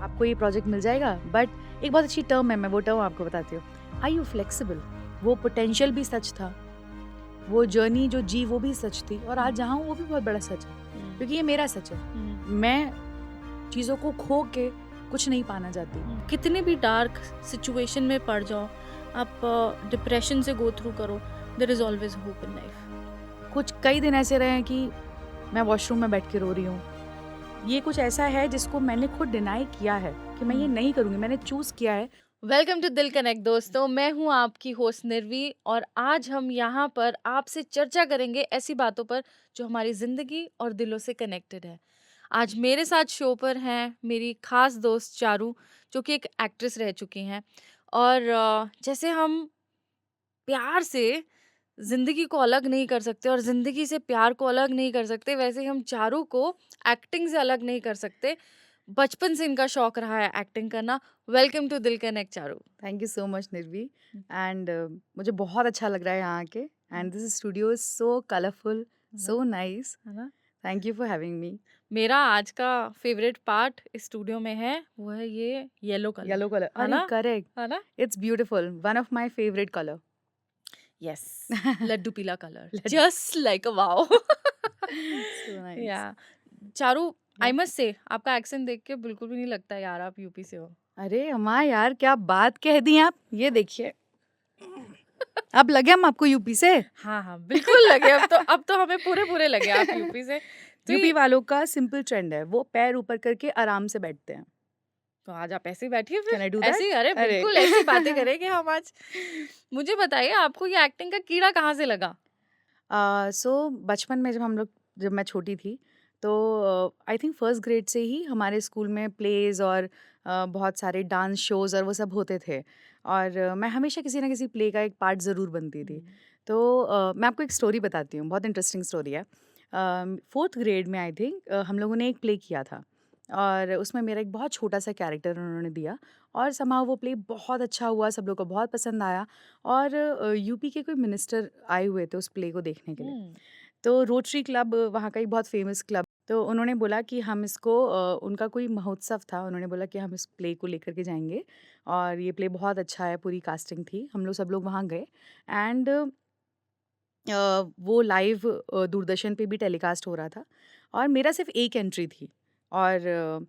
आपको ये प्रोजेक्ट मिल जाएगा, बट एक बहुत अच्छी टर्म है, मैं वो टर्म आपको बताती हूँ, आर यू फ्लेक्सिबल। वो पोटेंशियल भी सच था, वो जर्नी जो जी वो भी सच थी, और आज जहाँ हूँ वो भी बहुत बड़ा सच है, क्योंकि ये मेरा सच है। मैं चीज़ों को खो के कुछ नहीं पाना चाहती। कितने भी डार्क सिचुएशन में पड़ जाओ, आप डिप्रेशन से गो थ्रू करो, there is always hope in life. कुछ कई दिन ऐसे रहे हैं कि मैं वॉशरूम में बैठ के रो रही हूँ। ये कुछ ऐसा है जिसको मैंने खुद डिनाई किया है कि मैं ये नहीं करूँगी, मैंने चूज़ किया है। वेलकम टू दिल कनेक्ट दोस्तों, मैं हूं आपकी होस्ट निर्वी, और आज हम यहाँ पर आपसे चर्चा करेंगे ऐसी बातों पर जो हमारी जिंदगी और दिलों से कनेक्टेड है। आज मेरे साथ शो पर हैं मेरी खास दोस्त चारू, जो कि एक एक्ट्रेस रह चुकी हैं। और जैसे हम प्यार से जिंदगी को अलग नहीं कर सकते और जिंदगी से प्यार को अलग नहीं कर सकते, वैसे ही हम चारू को एक्टिंग से अलग नहीं कर सकते। बचपन से इनका शौक रहा है एक्टिंग करना। Welcome to Dil connect Charu. Thank you so much Nirvi, and मुझे बहुत अच्छा लग रहा है यहाँ आके, and this studio is so colourful, so nice. है ना? Thank you for having me. मेरा आज का फेवरेट पार्ट इस स्टूडियो में है, वो है ये येलो कलर। येलो कलर, है अरे ना? करेक्ट, है ना? It's beautiful, one of my favourite colour. Yes. Laddoo पीला colour, Let's- just like a wow. so nice. या चारू, आई Yeah. मस्ट से आपका एक्सेंट देख के बिल्कुल भी नहीं लगता यार आप यूपी से हो। अरे अम्मा यार, क्या बात कह दी आप, ये देखिए। अब लगे हम आपको यूपी से। हाँ हाँ बिल्कुल लगे, अब तो हमें पूरे पूरे लगे आप यूपी से। तो यूपी ये वालों का सिंपल ट्रेंड है, वो पैर ऊपर करके आराम से बैठते हैं। तो आज आप ऐसे ही बैठिए फिर। कैन आई डू ऐसे ही, दैट? अरे अरे बिल्कुल ऐसी बातें करेंगे हम आज। मुझे बताइए, आपको ये एक्टिंग का कीड़ा कहाँ से लगा? सो बचपन में जब मैं छोटी थी, तो आई थिंक फर्स्ट ग्रेड से ही हमारे स्कूल में प्लेज और बहुत सारे डांस शोज और वो सब होते थे, और मैं हमेशा किसी ना किसी प्ले का एक पार्ट ज़रूर बनती थी। तो मैं आपको एक स्टोरी बताती हूँ, बहुत इंटरेस्टिंग स्टोरी है। फोर्थ ग्रेड में आई थिंक हम लोगों ने एक प्ले किया था, और उसमें मेरा एक बहुत छोटा सा कैरेक्टर उन्होंने दिया, और समाव वो प्ले बहुत अच्छा हुआ, सब लोग को बहुत पसंद आया, और यूपी के कोई मिनिस्टर आए हुए थे उस प्ले को देखने के लिए। तो रोटरी क्लब वहाँ का एक बहुत फेमस क्लब, तो उन्होंने बोला कि हम इसको उनका कोई महोत्सव था, उन्होंने बोला कि हम इस प्ले को लेकर के जाएंगे, और ये प्ले बहुत अच्छा है, पूरी कास्टिंग थी, हम लोग सब लोग वहाँ गए, एंड वो लाइव दूरदर्शन पे भी टेलीकास्ट हो रहा था, और मेरा सिर्फ एक एंट्री थी, और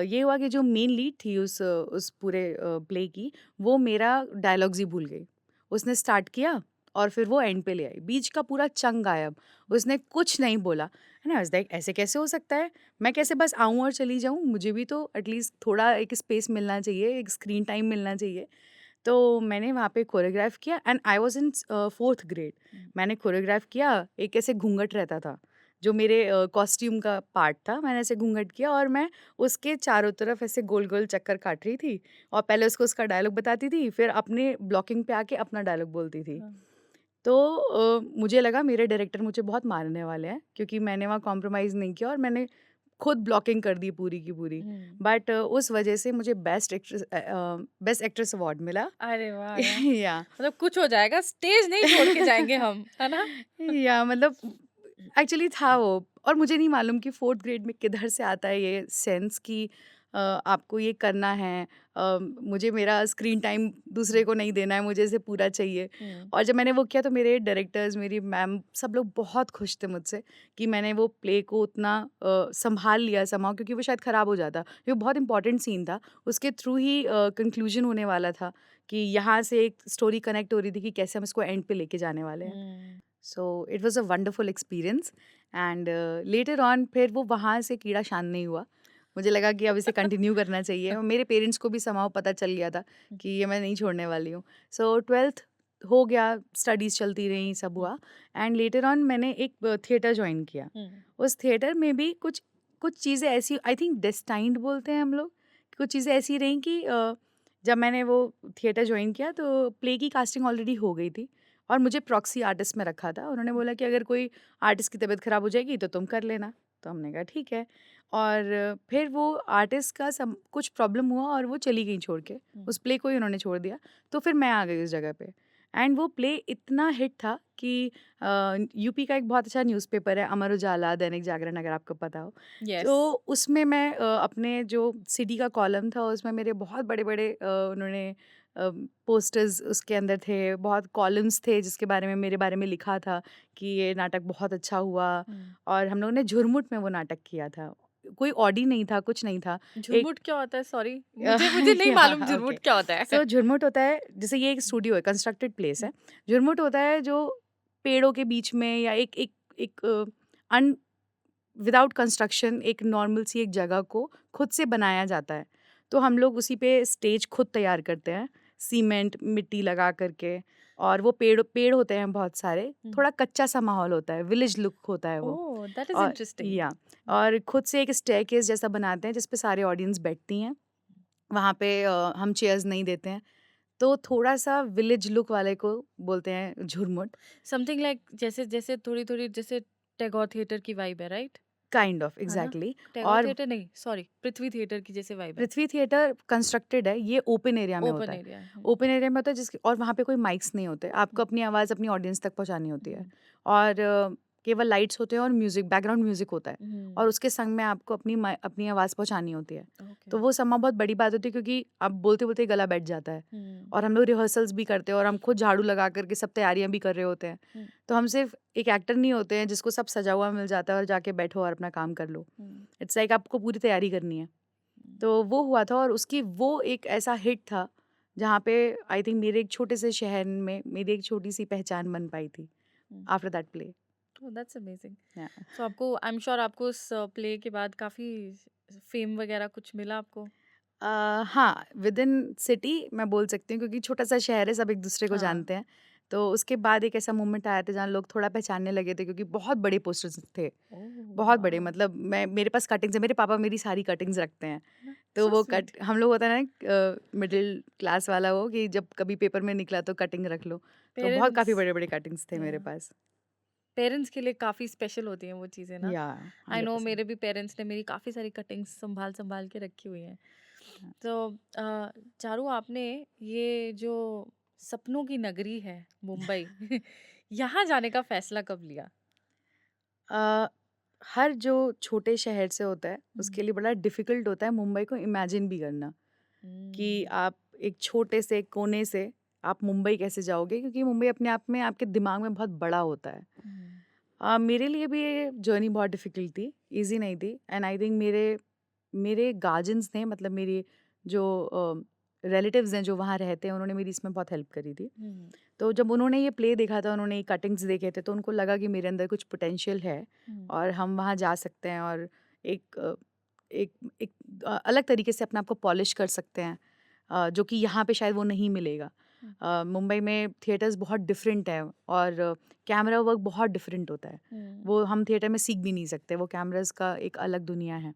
ये हुआ कि जो मेन लीड थी उस पूरे प्ले की, वो मेरा डायलॉग्स ही भूल गई। उसने स्टार्ट किया और फिर वो एंड पे ले आई, बीच का पूरा चंक गायब, उसने कुछ नहीं बोला। है ना, लाइक ऐसे कैसे हो सकता है, मैं कैसे बस आऊँ और चली जाऊँ, मुझे भी तो एटलीस्ट थोड़ा एक स्पेस मिलना चाहिए, एक स्क्रीन टाइम मिलना चाहिए। तो मैंने वहाँ पे कोरियोग्राफ किया, and I was in fourth grade. मैंने कोरियोग्राफ किया, एक ऐसे घूंघट रहता था जो मेरे कॉस्ट्यूम का पार्ट था, मैंने ऐसे घूंघट किया, और मैं उसके चारों तरफ ऐसे गोल गोल चक्कर काट रही थी, और पहले उसको उसका डायलॉग बताती थी, फिर अपने ब्लॉकिंग पे आके अपना डायलॉग बोलती थी। तो मुझे लगा मेरे डायरेक्टर मुझे बहुत मारने वाले हैं, क्योंकि मैंने वहाँ कॉम्प्रोमाइज़ नहीं किया और मैंने खुद ब्लॉकिंग कर दी पूरी की पूरी। बट उस वजह से मुझे बेस्ट एक्ट्रेस अवार्ड मिला। अरे वाह यार! या मतलब कुछ हो जाएगा, स्टेज नहीं छोड़ के जाएँगे हम, है ना? या मतलब एक्चुअली था वो, और मुझे नहीं मालूम कि फोर्थ ग्रेड में किधर से आता है ये सेंस कि आपको ये करना है, मुझे मेरा स्क्रीन टाइम दूसरे को नहीं देना है, मुझे इसे पूरा चाहिए। और जब मैंने वो किया तो मेरे डायरेक्टर्स, मेरी मैम, सब लोग बहुत खुश थे मुझसे कि मैंने वो प्ले को उतना संभाल लिया समाउ, क्योंकि वो शायद ख़राब हो जाता, ये बहुत इंपॉर्टेंट सीन था, उसके थ्रू ही कंक्लूजन होने वाला था, कि यहाँ से एक स्टोरी कनेक्ट हो रही थी कि कैसे हम इसको एंड पे लेके जाने वाले हैं। So it was a wonderful experience, and later on फिर वो वहाँ से कीड़ा शांत नहीं हुआ, मुझे लगा कि अब इसे कंटिन्यू करना चाहिए, और मेरे पेरेंट्स को भी समाव पता चल गया था कि ये मैं नहीं छोड़ने वाली हूँ। सो ट्वेल्थ हो गया, स्टडीज़ चलती रहीं, सब हुआ, एंड लेटर ऑन मैंने एक थिएटर ज्वाइन किया। उस थिएटर में भी कुछ कुछ चीज़ें ऐसी, आई थिंक डेस्टाइंड बोलते हैं हम लोग, कुछ चीज़ें ऐसी रहीं कि जब मैंने वो थिएटर ज्वाइन किया तो प्ले की कास्टिंग ऑलरेडी हो गई थी, और मुझे प्रॉक्सी आर्टिस्ट में रखा था। उन्होंने बोला कि अगर कोई आर्टिस्ट की तबीयत ख़राब हो जाएगी तो तुम कर लेना। तो हमने कहा ठीक है, और फिर वो आर्टिस्ट का कुछ प्रॉब्लम हुआ और वो चली गई छोड़ के, उस प्ले को ही उन्होंने छोड़ दिया। तो फिर मैं आ गई उस जगह पे, एंड वो प्ले इतना हिट था कि यूपी का एक बहुत अच्छा न्यूज़पेपर है अमर उजाला, दैनिक जागरण, अगर आपको पता हो। यस। तो उसमें मैं अपने जो सिटी का कॉलम था उसमें मेरे बहुत बड़े-बड़े उन्होंने पोस्टर्स उसके अंदर थे, बहुत कॉलम्स थे जिसके बारे में मेरे बारे में लिखा था कि ये नाटक बहुत अच्छा हुआ। हुँ। और हम लोगों ने झुरमुट में वो नाटक किया था। कोई ऑडी नहीं था, कुछ नहीं था। एक झुरमुट क्या होता है? सॉरी, मुझे नहीं मालूम या ओके। झुरमुट क्या होता है? सो झुरमुट होता है, जैसे ये एक स्टूडियो है, कंस्ट्रक्टेड प्लेस हुँ, है। झुरमुट होता है जो पेड़ों के बीच में या एक एक एक अन विदाउट कंस्ट्रक्शन एक नॉर्मल सी एक जगह को खुद से बनाया जाता है। तो हम लोग उसी पे स्टेज खुद तैयार करते हैं, सीमेंट, मिट्टी लगा करके। और वो पेड़ पेड़ होते हैं बहुत सारे, हुँ। थोड़ा कच्चा सा माहौल होता है, विलेज लुक होता है वो। ओह! दैट इज़ और इंटरेस्टिंग। या और खुद से एक स्टेयरकेस जैसा बनाते हैं जिस पे सारे ऑडियंस बैठती हैं। वहाँ पे हम चेयर्स नहीं देते हैं। तो थोड़ा-सा विलेज लुक वाले को बोलते हैं झुरमुट। समथिंग लाइक जैसे जैसे थोड़ी-थोड़ी जैसे टैगोर थिएटर की वाइब है, राइट? काइंड ऑफ है ना? एग्ज़ैक्टली। टैगोर और थिएटर नहीं, सॉरी, पृथ्वी थिएटर की जैसे वाइब है। पृथ्वी थिएटर कंस्ट्रक्टेड है, ये ओपन एरिया में होता ओपन है। एरिया है। ओपन एरिया में होता है जिसके और वहाँ पे कोई माइक्स नहीं होते। हुँ, आपको अपनी आवाज़ अपनी ऑडियंस तक पहुँचानी होती है। हुँ, और केवल लाइट्स होते हैं और म्यूज़िक, बैकग्राउंड म्यूज़िक होता है। हुँ, और उसके संग में आपको अपनी आवाज़ पहुँचानी होती है। ओके। तो वो समय बहुत बड़ी बात होती है क्योंकि आप बोलते-बोलते गला बैठ जाता है। हुँ, और हम लोग रिहर्सल्स भी करते हैं और हम खुद झाड़ू लगा कर के सब तैयारियाँ भी कर रहे होते हैं। हुँ, तो हम सिर्फ़ एक एक्टर नहीं होते हैं जिसको सब सजा हुआ मिल जाता है और जाके बैठो और अपना काम कर लो। हुँ, इट्स लाइक आपको पूरी तैयारी करनी है। हुँ, तो वो हुआ था और उसकी वो एक ऐसा हिट था, जहाँ पे आई थिंक मेरे एक छोटे से शहर में मेरी एक छोटी-सी पहचान बन पाई थी हुँ। After that play. Oh! That's amazing. Yeah so आपको आई एम श्योर आपको उस प्ले के बाद काफ़ी फ़ेम वगैरह कुछ मिला आपको? हाँ, विदिन सिटी मैं बोल सकती हूँ क्योंकि छोटा-सा शहर है, सब एक-दूसरे को हाँ। जानते हैं। तो उसके बाद एक ऐसा मोमेंट आया था जहाँ लोग थोड़ा पहचानने लगे थे क्योंकि बहुत बड़े पोस्टर्स थे, ओह बहुत बड़े। वाओ! मतलब मैं मेरे पास कटिंग्स है, मेरे पापा मेरी सारी कटिंग्स रखते हैं। तो सो वो स्वीट। कट हम लोग होता है ना मिडिल क्लास वाला वो कि जब कभी पेपर में निकला तो कटिंग रख लो। तो बहुत पेरेंट्स काफ़ी बड़े-बड़े कटिंग्स थे या मेरे पास। पेरेंट्स के लिए काफ़ी स्पेशल होती हैं वो चीज़ें ना। या आई नो 100%। मेरे भी पेरेंट्स ने मेरी काफ़ी सारी कटिंग्स सँभाल-सँभाल के रखी हुई हैं। तो चारू आपने ये जो सपनों की नगरी है मुंबई यहाँ जाने का फ़ैसला कब लिया? अ, हर जो छोटे शहर से होता है, हुँ, उसके लिए बड़ा डिफ़िकल्ट होता है मुंबई को इमेजिन भी करना, कि हुँ, आप एक छोटे से कोने से आप मुंबई कैसे जाओगे? क्योंकि मुंबई अपने आप में आपके दिमाग में बहुत बड़ा होता है। हुँ, मेरे लिए भी ये जर्नी बहुत डिफ़िकल्ट थी, ईज़ी नहीं थी। एंड आई थिंक मेरे मेरे गार्जियंस ने, मतलब मेरे जो रिलेटिव्स हैं जो वहाँ रहते हैं, उन्होंने मेरी इसमें बहुत हेल्प करी थी। हुँ, तो जब उन्होंने ये प्ले देखा था, उन्होंने ये कटिंग्स देखे थे, तो उनको लगा कि मेरे अंदर कुछ पोटेंशियल है हुँ, और हम वहाँ जा सकते हैं और एक एक एक अलग तरीके से अपने आप को पॉलिश कर सकते हैं, जो कि यहाँ पे शायद वो नहीं मिलेगा। हुँ, मुंबई में थिएटर्स बहुत डिफरेंट हैं और कैमरा वर्क बहुत डिफरेंट होता है। हुँ, वो हम थिएटर में सीख भी नहीं सकते, वो कैमरास का एक अलग दुनिया है।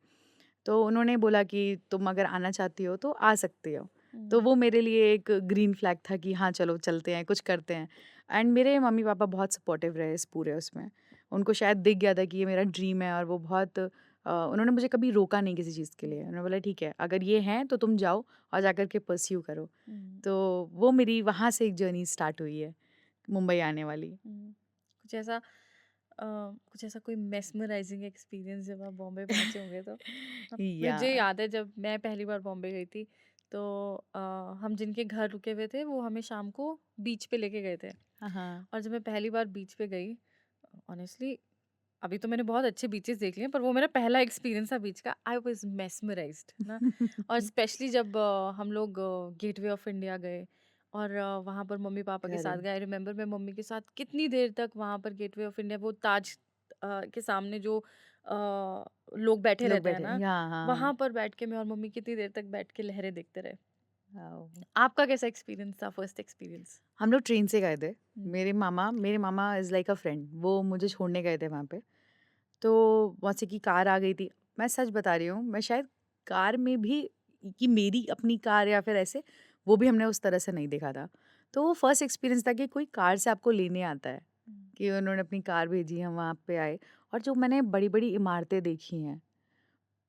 तो उन्होंने बोला कि तुम अगर आना चाहती हो तो आ सकती हो। तो हुँ, वो मेरे लिए एक ग्रीन फ्लैग था कि हाँ, चलो चलते हैं, कुछ करते हैं। एंड मेरे मम्मी-पापा बहुत सपोर्टिव रहे इस पूरे उसमें। उनको शायद दिख गया था कि ये मेरा ड्रीम है और वो बहुत उन्होंने मुझे कभी रोका नहीं किसी चीज़ के लिए। उन्होंने बोला ठीक है, अगर ये है तो तुम जाओ और जाकर के परस्यू करो। हुँ, तो वो मेरी वहाँ से एक जर्नी स्टार्ट हुई है, मुंबई आने वाली। हुँ। कुछ ऐसा कुछ ऐसा कोई मेस्मराइजिंग एक्सपीरियंस जब आप बॉम्बे पहुँचे होंगे तो? या मुझे याद है जब मैं पहली बार बॉम्बे गई थी तो अ, हम जिनके घर रुके हुए थे वो हमें शाम को बीच पे लेके गए थे। हाँ, हाँ। और जब मैं पहली बार बीच पे गई, ऑनेस्टली अभी तो मैंने बहुत अच्छे बीचेस देख लिए पर वो मेरा पहला एक्सपीरियंस था बीच का। आई वाज मेस्मराइज्ड ना। और स्पेशली जब हम लोग गेटवे ऑफ इंडिया गए और वहाँ पर मम्मी पापा के साथ करेक्ट। गए। आई रिमेम्बर मैं मम्मी के साथ कितनी देर तक वहाँ पर गेटवे ऑफ इंडिया, वो ताज के सामने जो लोग बैठे लोग रहते हैं बैठे ना, हाँ, हाँ, वहाँ हाँ। पर बैठ के मैं और मम्मी कितनी देर तक बैठ के लहरें देखते रहे। वाओ! आपका कैसा एक्सपीरियंस था, फर्स्ट एक्सपीरियंस? हम लोग ट्रेन से गए थे। हम्म, मेरे मामा इज़ लाइक अ फ्रेंड, वो मुझे छोड़ने गए थे वहाँ पे। तो मौसी की कार आ गई थी। मैं सच बता रही हूँ, मैं शायद कार में भी कि मेरी अपनी कार या फिर ऐसे, वो भी हमने उस तरह से नहीं देखा था। तो वो फर्स्ट एक्सपीरियंस था कि कोई कार से आपको लेने आता है, हम्म, कि उन्होंने अपनी कार भेजी, हम वहाँ पे आए और जो मैंने बड़ी-बड़ी इमारतें देखी हैं,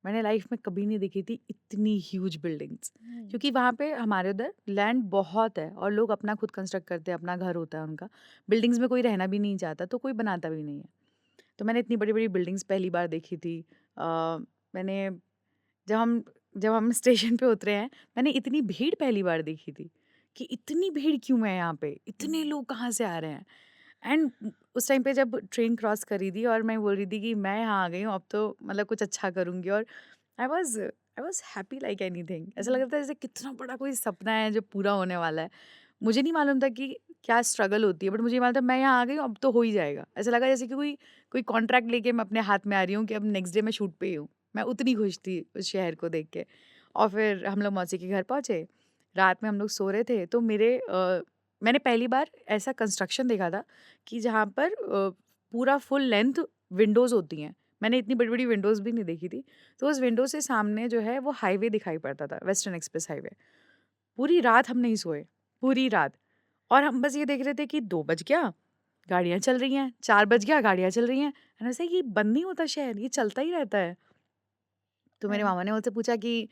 मैंने लाइफ में कभी नहीं देखी थी इतनी ह्यूज बिल्डिंग्स, हुँ। क्योंकि वहाँ पे हमारे उधर लैंड बहुत है और लोग अपना खुद कंस्ट्रक्ट करते हैं, अपना घर होता है उनका। बिल्डिंग्स में कोई रहना भी नहीं चाहता, तो कोई बनाता भी नहीं है। तो मैंने इतनी बड़ी-बड़ी बिल्डिंग्स पहली बार देखी थी। मैंने जब हम जब हम स्टेशन पे उतरे हैं, मैंने इतनी भीड़ पहली बार देखी थी कि इतनी भीड़ क्यों है यहाँ पे? इतने लोग कहाँ से आ रहे हैं? एंड उस टाइम पे जब ट्रेन क्रॉस करी थी और मैं बोल रही थी कि मैं यहाँ आ गई हूँ, अब तो मतलब कुछ अच्छा करूँगी, और I was happy like anything. ऐसा लग हुँ। रहा था जैसे कितना बड़ा कोई सपना है जो पूरा होने वाला है। मुझे नहीं मालूम था कि क्या स्ट्रगल होती है, बट मुझे ये मालूम था मैं यहाँ आ गई हूँ, अब तो हो ही जाएगा। ऐसा लगा जैसे कि कोई कोई कॉन्ट्रैक्ट लेके मैं अपने हाथ में आ रही हूँ कि अब नेक्स्ट डे मैं शूट पे ही हूँ। मैं उतनी खुश थी उस शहर को देख के। और फिर हम लोग मौसी के घर पहुँचे। रात में हम लोग सो रहे थे, तो मैंने पहली बार ऐसा कंस्ट्रक्शन देखा था कि जहाँ पर पूरा फुल लेंथ विंडोज़ होती हैं। मैंने इतनी बड़ी-बड़ी विंडोज़ भी नहीं देखी थी। तो उस विंडो से सामने जो है वो हाईवे दिखाई पड़ता था, वेस्टर्न एक्सप्रेस हाईवे। पूरी रात हम नहीं सोए, पूरी रात। और हम बस ये देख रहे थे कि 2 बज गया, गाड़ियाँ चल रही हैं, 4 बज गया, गाड़ियाँ चल रही हैं। एंड ऐसा ये बंद नहीं होता शहर, ये चलता ही रहता है। तो मेरे अरे! मामा ने मुझसे पूछा कि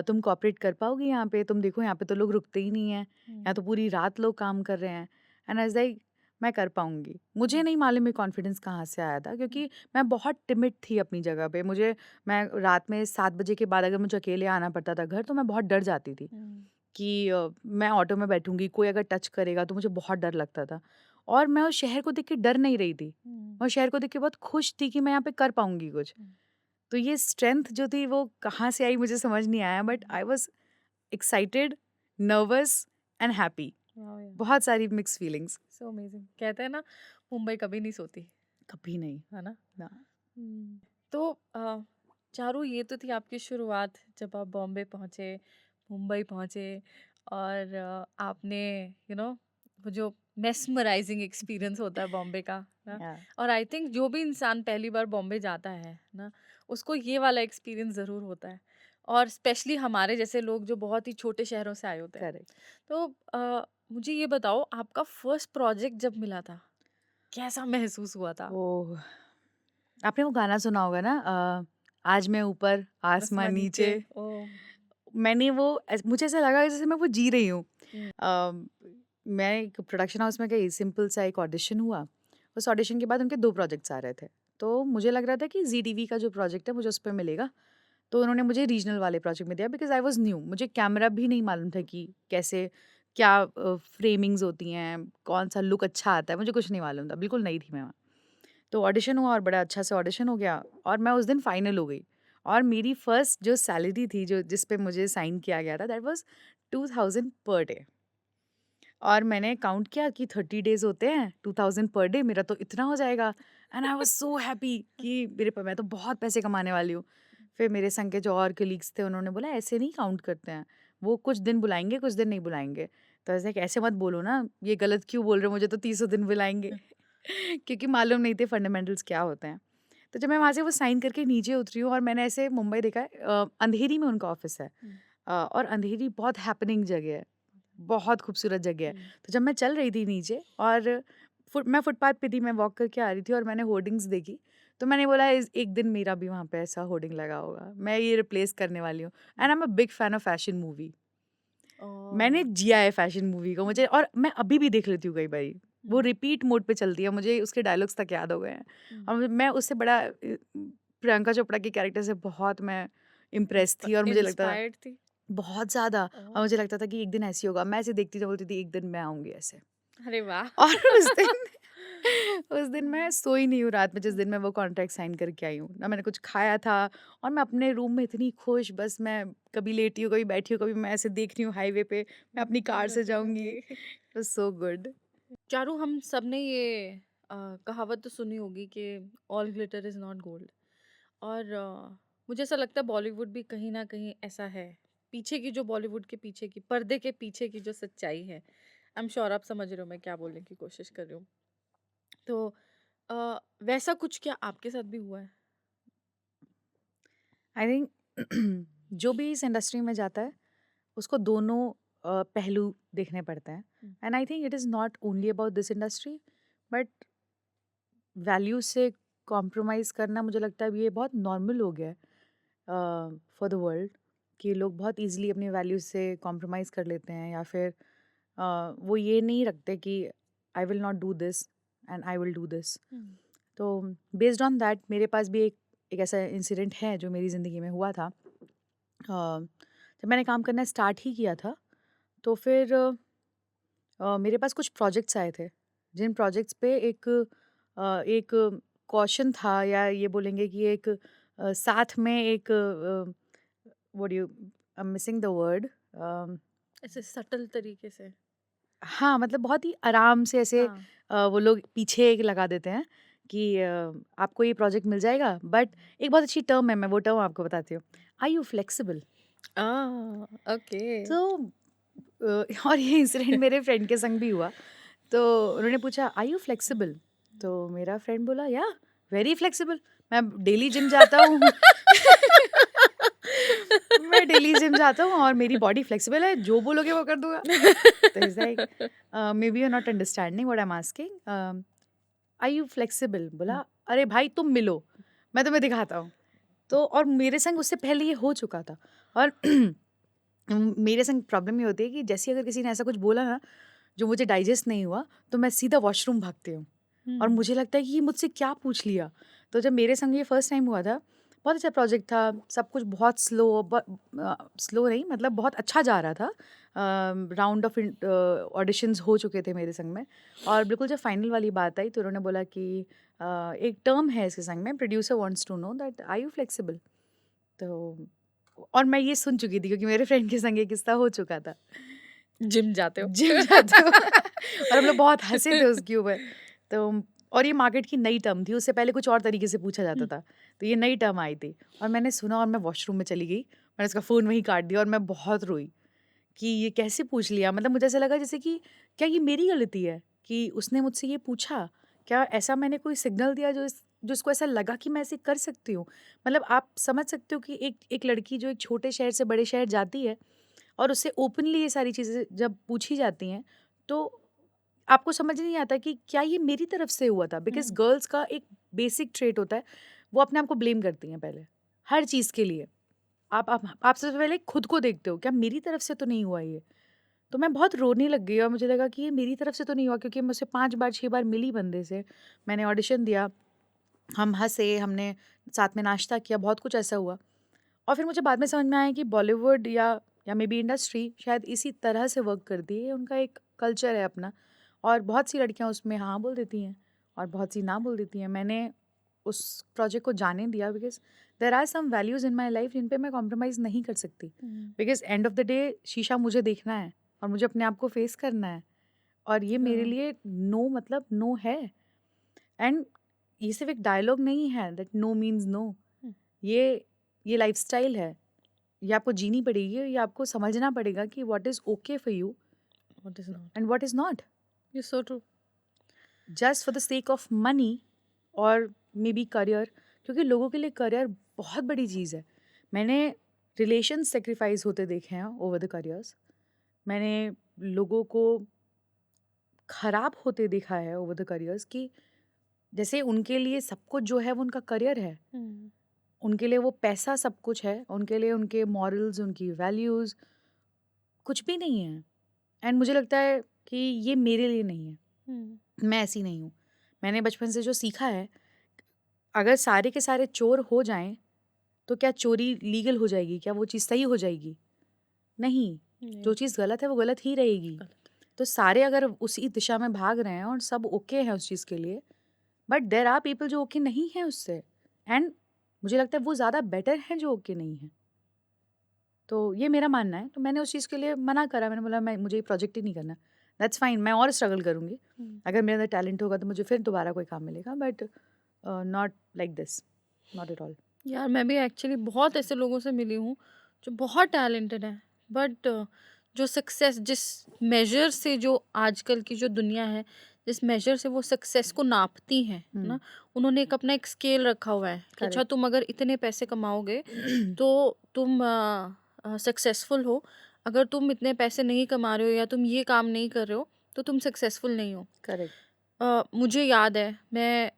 तुम कोऑपरेट कर पाओगी यहाँ पे? तुम देखो यहाँ पे तो लोग रुकते ही नहीं हैं, यहाँ हुँ, तो पूरी रात लोग काम कर रहे हैं। एंड आई वाज़ लाइक मैं कर पाऊँगी। मुझे हुँ, नहीं मालूम ये कॉन्फिडेंस कहाँ से आया था, हुँ, क्योंकि मैं बहुत टिमिड थी अपनी जगह पे। मैं रात में 7 बजे के बाद अगर मुझे अकेले आना पड़ता था घर, तो मैं बहुत डर जाती थी हुँ, कि मैं ऑटो में बैठूँगी, कोई अगर टच करेगा तो मुझे बहुत डर लगता था। और मैं उस शहर को देख के डर नहीं रही थी। हुँ, मैं उस शहर को देख के बहुत खुश थी कि मैं यहाँ पे कर पाऊँगी कुछ। हुँ, तो ये स्ट्रेंथ जो थी वो कहाँ से आई मुझे समझ नहीं आया, but hmm. I was excited, nervous and happy. Wow यार! बहुत सारी मिक्स्ड फीलिंग्स। So amazing. कहते हैं ना, मुंबई कभी नहीं सोती, कभी नहीं। है ना? ना। हुँ। तो चारू, ये तो थी आपकी शुरुआत जब आप बॉम्बे पहुँचे, मुंबई पहुँचे और आपने वो जो मेस्मराइजिंग एक्सपीरियंस होता है बॉम्बे का, ना? या और आई थिंक जो भी इंसान पहली बार बॉम्बे जाता है ना, उसको ये वाला एक्सपीरियंस ज़रूर होता है। और स्पेशली हमारे जैसे लोग जो बहुत ही छोटे शहरों से आए होते हैं। करेक्ट। तो मुझे ये बताओ, आपका फर्स्ट प्रोजेक्ट जब मिला था, कैसा महसूस हुआ था? ओह! आपने वो गाना सुना होगा ना, आज मैं ऊपर आसमां आसमान नीचे। नीचे। ओह! मैंने वो मुझे ऐसा लगा जैसे मैं वो जी रही हूँ। हुँ, अ, मैं एक प्रोडक्शन हाउस में गई, सिंपल सा एक ऑडिशन हुआ। उस ऑडिशन के बाद उनके 2 प्रोजेक्ट्स आ रहे थे। तो मुझे लग रहा था कि ज़ी टीवी का जो प्रोजेक्ट है मुझे उस पे मिलेगा। तो उन्होंने मुझे रीजनल वाले प्रोजेक्ट में दिया बिकॉज़ आई वाज़ न्यू। मुझे कैमरा भी नहीं मालूम था कि कैसे क्या फ्रेमिंग्स होती हैं, कौन-सा लुक अच्छा आता है, मुझे कुछ नहीं मालूम था, बिल्कुल नई थी मैं वहाँ। तो ऑडिशन हुआ और बड़ा अच्छा से ऑडिशन हो गया और मैं उस दिन फाइनल हो गई। और मेरी फर्स्ट जो सैलरी थी जो जिस पे मुझे साइन किया गया था, दैट वाज़ 2000 पर डे। और मैंने काउंट किया कि 30 डेज़ होते हैं, 2000 पर डे, मेरा तो इतना हो जाएगा। And I was so happy कि मैं तो बहुत पैसे कमाने वाली हूँ। फिर मेरे संग के जो और कलीग्स थे उन्होंने बोला ऐसे नहीं काउंट करते हैं, वो कुछ दिन बुलाएँगे, कुछ दिन नहीं बुलाएँगे। तो ऐसे ऐसे मत बोलो ना, ये गलत क्यों बोल रहे हो, मुझे तो तीसों दिन बुलाएँगे। क्योंकि मालूम नहीं थे फंडामेंटल्स क्या होते हैं। तो जब मैं वहाँ से वो साइन करके नीचे उतरी हूँ और मैंने ऐसे मुंबई देखा है, अंधेरी में उनका ऑफ़िस है। हुँ, और अंधेरी बहुत हैपनिंग जगह है, बहुत खूबसूरत जगह है। हुँ, तो जब मैं चल रही थी नीचे और मैं फुटपाथ पे थी, मैं वॉक करके आ रही थी और मैंने होर्डिंग्स देखी, तो मैंने बोला इस एक दिन मेरा भी वहाँ पे ऐसा होर्डिंग लगा होगा। मैं ये रिप्लेस करने वाली हूँ। And I am a big fan of fashion movie. मैंने ओह! जिया है फैशन मूवी को, मुझे और मैं अभी भी देख लेती हूँ कई बारी। वो हुँ, रिपीट मोड पे चलती है, मुझे उसके डायलॉग्स तक याद हो गए हैं। हुँ, और मैं उससे बड़ा प्रियंका चोपड़ा के कैरेक्टर से बहुत मैं इम्प्रेस थी और मुझे लगता था इंस्पायर्ड थी? बहुत ज़्यादा। और ओह! मुझे लगता था कि एक दिन ऐसे ही होगा। मैं ऐसे देखती थी, बोलती थी एक दिन मैं आऊँगी ऐसे। अरे वाह! और उस दिन उस दिन मैं हुँ, सोई नहीं हूँ रात में जिस हुँ, दिन मैं वो कॉन्ट्रैक्ट साइन करके आई हूँ। ना मैंने कुछ खाया था और मैं अपने रूम में इतनी खुश, बस मैं कभी लेटी हूँ, कभी बैठी हूँ, कभी मैं ऐसे देख रही हूँ हाईवे पे, मैं अपनी कार मैं से तो जाऊँगी। जाऊँगी। It was so good. Charu, हम सबने ये कहावत तो सुनी होगी कि all glitter is not gold. और मुझे ऐसा लगता है बॉलीवुड भी कहीं न कहीं ऐसा है। पीछे की जो बॉलीवुड के पीछे की, पर्दे के पीछे की जो सच्चाई है, आई एम श्योर आप समझ रहे हो मैं क्या बोलने की कोशिश कर रही हूँ। तो वैसा कुछ क्या आपके साथ भी हुआ है? आई थिंक जो भी इस इंडस्ट्री में जाता है उसको दोनों पहलू देखने पड़ते हैं। Hmm, and I think it is not only about this industry, but values से कॉम्प्रोमाइज़ करना मुझे लगता है अब ये बहुत नॉर्मल हो गया है। फॉर द वर्ल्ड कि लोग बहुत इजीली अपनी वैल्यूज से कॉम्प्रोमाइज़ कर लेते हैं, या फिर वो ये नहीं रखते कि I will not do this and I will do this. Hmm, तो बेस्ड ऑन दैट मेरे पास भी एक ऐसा इंसिडेंट है जो मेरी ज़िंदगी में हुआ था। जब मैंने काम करना स्टार्ट ही किया था, तो फिर मेरे पास कुछ प्रोजेक्ट्स आए थे, जिन प्रोजेक्ट्स पे एक कॉशन था, या ये बोलेंगे कि एक साथ में एक what you I am missing the word. ऐसे सटल तरीके से। हाँ, मतलब बहुत ही आराम से ऐसे हाँ। वो लोग पीछे एक लगा देते हैं कि आपको ये प्रोजेक्ट मिल जाएगा, बट एक बहुत अच्छी टर्म है, मैं वो टर्म आपको बताती हूँ। Are you flexible? ओके। तो और ये इंसिडेंट मेरे फ्रेंड के संग भी हुआ। तो उन्होंने पूछा, आर यू फ्लेक्सिबल? तो मेरा फ्रेंड बोला, या वेरी फ्लेक्सिबल, मैं डेली जिम जाता हूँ। मैं डेली जिम जाता हूँ और मेरी बॉडी फ्लेक्सिबल है, जो बोलोगे वो कर दूंगा। तो is like, maybe you not understanding what I am asking, are you flexible? बोला, अरे भाई तुम मिलो, मैं तुम्हें दिखाता हूँ। तो और मेरे संग उससे पहले ये हो चुका था। और मेरे संग प्रॉब्लम ये होती है कि जैसे ही अगर किसी ने ऐसा कुछ बोला ना जो मुझे डाइजेस्ट नहीं हुआ, तो मैं सीधा वॉशरूम भागती हूँ। और हम्म, मुझे लगता है कि ये मुझसे क्या पूछ लिया। तो जब मेरे संग ये फर्स्ट टाइम हुआ था, बहुत अच्छा प्रोजेक्ट था, सब कुछ बहुत स्लो नहीं, मतलब बहुत अच्छा जा रहा था। राउंड ऑफ ऑडिशंस हो चुके थे मेरे संग में। और बिल्कुल जब फाइनल वाली बात आई तो उन्होंने बोला कि एक टर्म है इसके संग में, producer wants to know that are you flexible? तो और मैं ये सुन चुकी थी क्योंकि मेरे फ्रेंड के संग ये किस्सा हो चुका था। जिम जाते हो। जिम जाते हो। और हम लोग बहुत हँसे थे उसके ऊपर। तो और ये मार्केट की नई टर्म थी, उससे पहले कुछ और तरीके से पूछा जाता था। तो ये नई टर्म आई थी और मैंने सुना और मैं वॉशरूम में चली गई। मैंने उसका फ़ोन वहीं काट दिया और मैं बहुत रोई कि ये कैसे पूछ लिया? मतलब मुझे ऐसा लगा जैसे कि क्या ये मेरी गलती है कि उसने मुझसे ये पूछा? क्या ऐसा मैंने कोई सिग्नल दिया जो इसको ऐसा लगा कि मैं ऐसे कर सकती हूँ? मतलब आप समझ सकते हो कि एक एक लड़की जो एक छोटे शहर से बड़े शहर जाती है और उससे ओपनली ये सारी चीज़ें जब पूछी जाती हैं, तो आपको समझ नहीं आता कि क्या ये मेरी तरफ से हुआ था? बिकॉज़ हम्म, गर्ल्स का एक बेसिक ट्रेट होता है, वो अपने आप को ब्लेम करती हैं पहले, हर चीज़ के लिए। आप सबसे पहले खुद को देखते हो, क्या मेरी तरफ से तो नहीं हुआ ये? तो मैं बहुत रोने लग गई और मुझे लगा कि ये मेरी तरफ से तो नहीं हुआ, क्योंकि मुझसे 5 बार 6 बार मिली बंदे से। मैंने ऑडिशन दिया, हम हँसे, हमने साथ में नाश्ता किया, बहुत कुछ ऐसा हुआ। और फिर मुझे बाद में समझ में आया कि बॉलीवुड या मे बी इंडस्ट्री शायद इसी तरह से वर्क करती है, उनका एक कल्चर है अपना। और बहुत सी लड़कियां उसमें हाँ बोल देती हैं और बहुत सी ना बोल देती हैं। मैंने उस प्रोजेक्ट को जाने दिया because there are some values in my life जिन पे मैं कॉम्प्रोमाइज़ नहीं कर सकती। Hmm, because end of the day शीशा मुझे देखना है और मुझे अपने आप को फेस करना है, और ये मेरे हाँ, लिए नो मतलब नो है। एंड ये सिर्फ एक डायलॉग नहीं है दैट नो मीन्स नो। हम्म, ये ये लाइफस्टाइल है, ये आपको जीनी पड़ेगी, ये आपको समझना पड़ेगा कि what is okay for you what is not. And what is not, you so true. Just for the sake of money और मे बी करियर। क्योंकि लोगों के लिए करियर बहुत बड़ी चीज़ है। मैंने रिलेशन सेक्रीफाइस होते देखे हैं ओवर द करियर्स। मैंने लोगों को खराब होते देखा है ओवर द करियर्स कि जैसे उनके लिए सब कुछ जो है वो उनका करियर है, हम्म, उनके लिए वो पैसा सब कुछ है, उनके लिए उनके मॉरल्स, उनकी वैल्यूज़ कुछ भी नहीं है। एंड मुझे लगता है कि ये मेरे लिए नहीं है, हम्म, मैं ऐसी नहीं हूँ। मैंने बचपन से जो सीखा है, अगर सारे के सारे चोर हो जाएँ, तो क्या चोरी लीगल हो जाएगी? क्या वो चीज़ सही हो जाएगी? नहीं, जो नहीं, चीज़ गलत है वो गलत ही रहेगी। गलत। तो सारे अगर उसी दिशा में भाग रहे हैं और सब ओके हैं उस चीज़ के लिए, बट देयर आर पीपल जो ओके नहीं हैं उससे, एंड मुझे लगता है वो ज़्यादा बेटर हैं जो ओके नहीं हैं। तो ये मेरा मानना है। तो मैंने उस चीज़ के लिए मना करा, मैंने बोला मैं मुझे ये प्रोजेक्ट ही नहीं करना। दैट्स फाइन, मैं और स्ट्रगल करूँगी। हम्म। अगर मेरे अंदर टैलेंट होगा तो मुझे फिर दोबारा कोई काम मिलेगा, but not like this, not at all. यार मैं भी एक्चुअली बहुत ऐसे लोगों से मिली हूँ जो बहुत टैलेंटेड हैं, बट जो सक्सेस जिस मेजर से, जो आजकल की जो दुनिया है, जिस मेजर से वो सक्सेस को नापती हैं हुँ, ना, उन्होंने एक अपना एक स्केल रखा हुआ है कि अच्छा करेक्ट। तुम अगर इतने पैसे कमाओगे तो तुम सक्सेसफुल हो, अगर तुम इतने पैसे नहीं कमा रहे हो या तुम ये काम नहीं कर रहे हो तो तुम सक्सेसफुल नहीं हो। करेक्ट। मुझे याद है मैं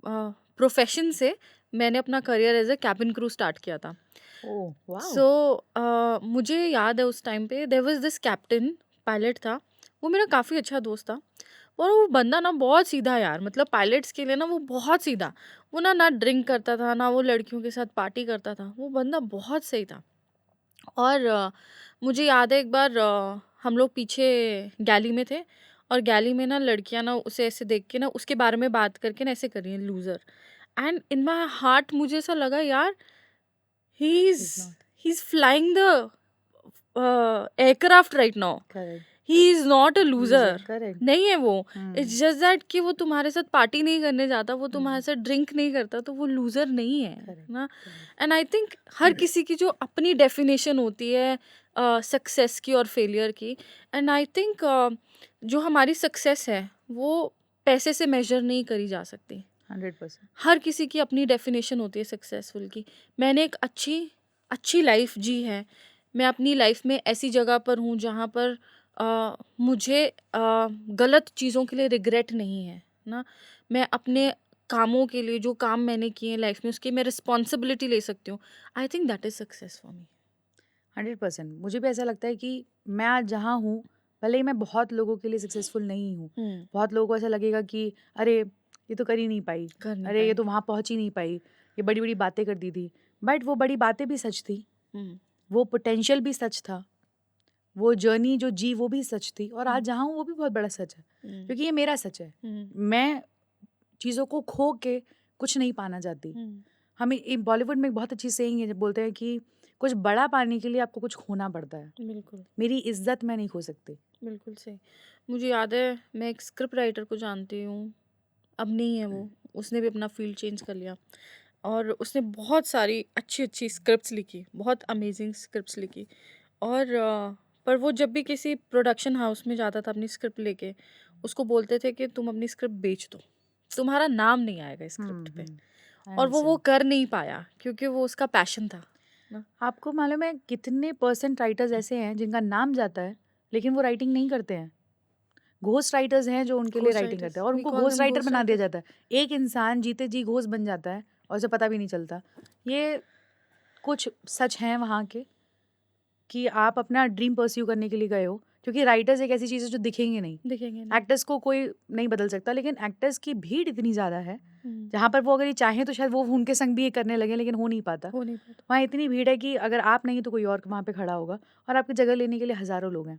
प्रोफेशन से मैंने अपना career as a cabin crew start किया था। Oh wow. सो मुझे याद है उस टाइम पे there was this captain, pilot था। वो मेरा काफ़ी अच्छा दोस्त था। और वो बंदा ना बहुत सीधा यार, मतलब पायलट्स के लिए ना वो बहुत सीधा। वो ना ना ड्रिंक करता था, ना वो लड़कियों के साथ पार्टी करता था। वो बंदा बहुत सही था। और मुझे याद है एक बार हम लोग पीछे गैली में थे, और गैली में ना लड़कियां ना उसे ऐसे देख के ना उसके बारे में बात करके ना ऐसे कर रही हैं, loser. And in my heart मुझे ऐसा लगा यार, he is is not he is flying the aircraft right now. Correct. He is not a loser loser. Correct. नहीं है वो। हम्म इट्स जस्ट दैट कि वो तुम्हारे साथ पार्टी नहीं करने जाता, वो तुम्हारे हम्म साथ ड्रिंक नहीं करता, तो वो लूजर नहीं है करेक्ट ना। करेक्ट। एंड आई थिंक हर किसी की जो अपनी डेफिनेशन होती है सक्सेस की और फेलियर की। एंड आई थिंक जो हमारी सक्सेस है वो पैसे से मेजर नहीं करी जा सकती। 100%। हर किसी की अपनी डेफिनेशन होती है सक्सेसफुल की। मैंने एक अच्छी अच्छी लाइफ जी है। मैं अपनी लाइफ में ऐसी जगह पर हूँ जहाँ पर मुझे गलत चीज़ों के लिए रिग्रेट नहीं है ना। मैं अपने कामों के लिए, जो काम मैंने किए हैं लाइफ में, उसकी मैं रिस्पॉन्सिबिलिटी ले सकती हूँ। I think that is success for me. 100%। मुझे भी ऐसा लगता है कि मैं आज जहाँ हूँ, भले ही मैं बहुत लोगों के लिए सक्सेसफुल नहीं हूँ। हम्म। बहुत लोगों को ऐसा लगेगा कि अरे ये तो कर ही नहीं पाई, कर नहीं अरे ये पाए। तो वहाँ पहुँच ही नहीं पाई, ये बड़ी बड़ी बातें कर दी थी। बट वो बड़ी बातें भी सच थी, हम्म। वो पोटेंशियल भी सच था, वो जर्नी जो जी वो भी सच थी, और आज हम्म। जहाँ हूँ वो भी बहुत बड़ा सच है, हम्म। क्योंकि ये मेरा सच है। हम्म। मैं चीज़ों को खो के कुछ नहीं पाना चाहती। हम्म। हमें बॉलीवुड में एक बहुत अच्छी सेइंग है, जब बोलते हैं कि कुछ बड़ा पाने के लिए आपको कुछ खोना पड़ता है। बिल्कुल। मेरी इज्जत मैं नहीं खो सकती। बिल्कुल सही। मुझे याद है, मैं एक स्क्रिप्ट राइटर को जानती हूँ। अब नहीं है वो। उसने भी अपना फ़ील्ड चेंज कर लिया, और उसने बहुत सारी अच्छी-अच्छी स्क्रिप्ट्स लिखी, बहुत अमेज़िंग स्क्रिप्ट्स लिखी। और पर वो जब भी किसी प्रोडक्शन हाउस में जाता था अपनी स्क्रिप्ट लेके, उसको बोलते थे कि तुम अपनी स्क्रिप्ट बेच दो, तुम्हारा नाम नहीं आएगा स्क्रिप्ट पे। आई और वो अंडरस्टैंड। कर नहीं पाया क्योंकि वो उसका पैशन था ना। आपको मालूम है कितने परसेंट राइटर्स ऐसे हैं जिनका नाम जाता है लेकिन वो राइटिंग नहीं करते हैं? घोस्ट राइटर्स हैं जो उनके लिए घोस्ट राइटिंग करते राइटर्स, हैं, और वी उनको call ghost them writer ghost बना दिया राइटर्स। जाता है। एक इंसान जीते जी घोस्ट बन जाता है और उसे पता भी नहीं चलता। ये कुछ सच हैं वहाँ के, कि आप अपना ड्रीम परस्यू करने के लिए गए हो, क्योंकि राइटर्स एक ऐसी चीज़ है जो दिखेंगे नहीं। दिखेंगे नहीं। एक्टर्स को कोई नहीं बदल सकता, लेकिन एक्टर्स की भीड़ इतनी ज़्यादा है, हुँ। जहाँ पर वो अगर ये चाहें तो शायद वो उनके संग भी ये करने लगे, लेकिन हो नहीं पाता। हो नहीं पाता। वहाँ इतनी भीड़ है कि अगर आप नहीं तो कोई और वहाँ पे खड़ा होगा, और आपकी जगह लेने के लिए हज़ारों लोग हैं।